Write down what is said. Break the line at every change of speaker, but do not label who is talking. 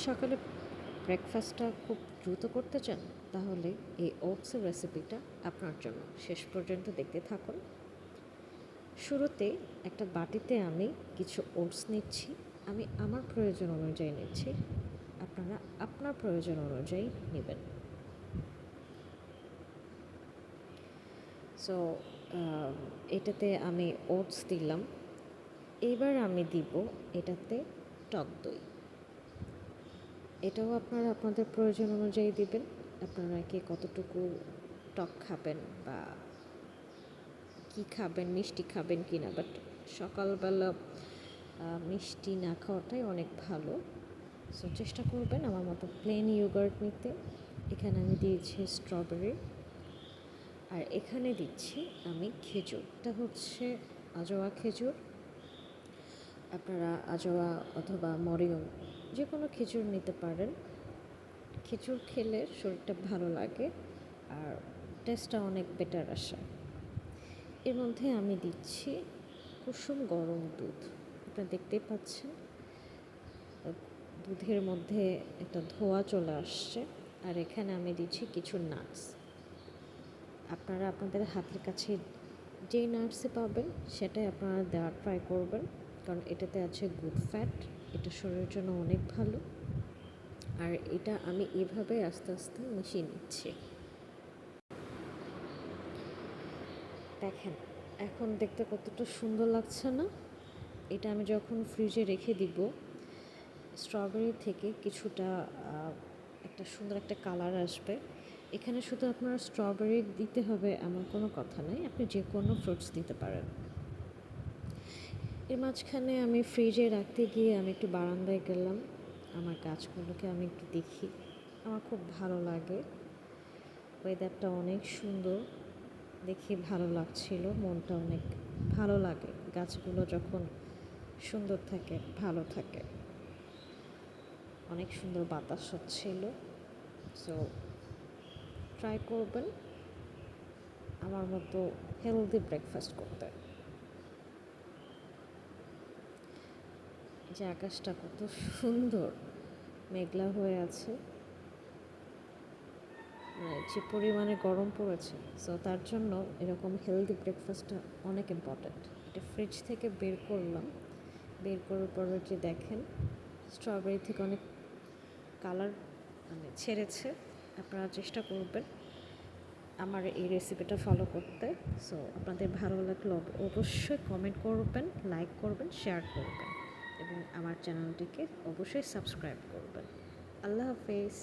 সকালে ব্রেকফাস্টটা খুব দ্রুত করতে চান, তাহলে এই ওটসের রেসিপিটা আপনার জন্য। শেষ পর্যন্ত দেখতে থাকুন। শুরুতে একটা বাটিতে আমি কিছু ওটস নিচ্ছি। আমি আমার প্রয়োজন অনুযায়ী নিচ্ছি, আপনারা আপনার প্রয়োজন অনুযায়ী নেবেন। সো এটাতে আমি ওটস দিলাম। এবার আমি দিব এটাতে টক দই। এটাও আপনারা আপনাদের প্রয়োজন অনুযায়ী দিবেন। আপনারা কে কতটুকু টক খাবেন বা কী খাবেন, মিষ্টি খাবেন কি না, বাট সকালবেলা মিষ্টি না খাওয়াটাই অনেক ভালো। সো চেষ্টা করবেন আমার মতো প্লেন ইয়োগার্ট নিতে। এখানে আমি দিয়েছি স্ট্রবেরি, আর এখানে দিচ্ছি আমি খেজুর। এটা হচ্ছে আজোয়া খেজুর। আপনারা আজোয়া অথবা মরিয়ম যে কোনো খেজুর নিতে পারেন। খেজুর খেলে শরীরটা ভালো লাগে আর টেস্টটা অনেক বেটার আসে। এর মধ্যে আমি দিচ্ছি কুসুম গরম দুধ। আপনারা দেখতেই পাচ্ছেন দুধের মধ্যে একটা ধোঁয়া চলে আসছে। আর এখানে আমি দিচ্ছি কিছু নাটস। আপনারা আপনাদের হাতের কাছে যেই নাটসে পাবেন সেটাই আপনারা দেওয়ার ট্রাই করবেন, কারণ এটাতে আছে গুড ফ্যাট। এটা শরীরের জন্য অনেক ভালো। আর এটা আমি এভাবে আস্তে আস্তে মিশিয়ে নিচ্ছি। দেখেন এখন দেখতে কতটা সুন্দর লাগছে না? এটা আমি যখন ফ্রিজে রেখে দিব, স্ট্রবেরি থেকে কিছুটা একটা সুন্দর একটা কালার আসবে। এখানে শুধু আপনার স্ট্রবেরি দিতে হবে এমন কোনো কথা নেই, আপনি যে কোনো ফ্রুটস দিতে পারেন। এর মাঝখানে আমি ফ্রিজে রাখতে গিয়ে আমি একটু বারান্দায় গেলাম। আমার গাছগুলোকে আমি একটু দেখি, আমার খুব ভালো লাগে। ওয়েদারটা অনেক সুন্দর, দেখে ভালো লাগছিল, মনটা অনেক ভালো লাগে গাছগুলো যখন সুন্দর থাকে, ভালো থাকে। অনেক সুন্দর বাতাস হচ্ছিল। সো ট্রাই করবেন আমার মতো হেলদি ব্রেকফাস্ট করতে। যে আকাশটা কত সুন্দর মেঘলা হয়ে আছে, যে পরিমাণে গরম পড়েছে, সো তার জন্য এরকম হেলদি ব্রেকফাস্টটা অনেক ইম্পর্ট্যান্ট। এটা ফ্রিজ থেকে বের করলাম, বের করার পরে যে দেখেন স্ট্রবেরি থেকে অনেক কালার ছেড়েছে। আপনারা চেষ্টা করবেন আমার এই রেসিপিটা ফলো করতে। সো আপনাদের ভালো লাগলে অবশ্যই কমেন্ট করবেন, লাইক করবেন, শেয়ার করবেন এবং আমার চ্যানেলটিকে অবশ্যই সাবস্ক্রাইব করবেন। আল্লাহ হাফেজ।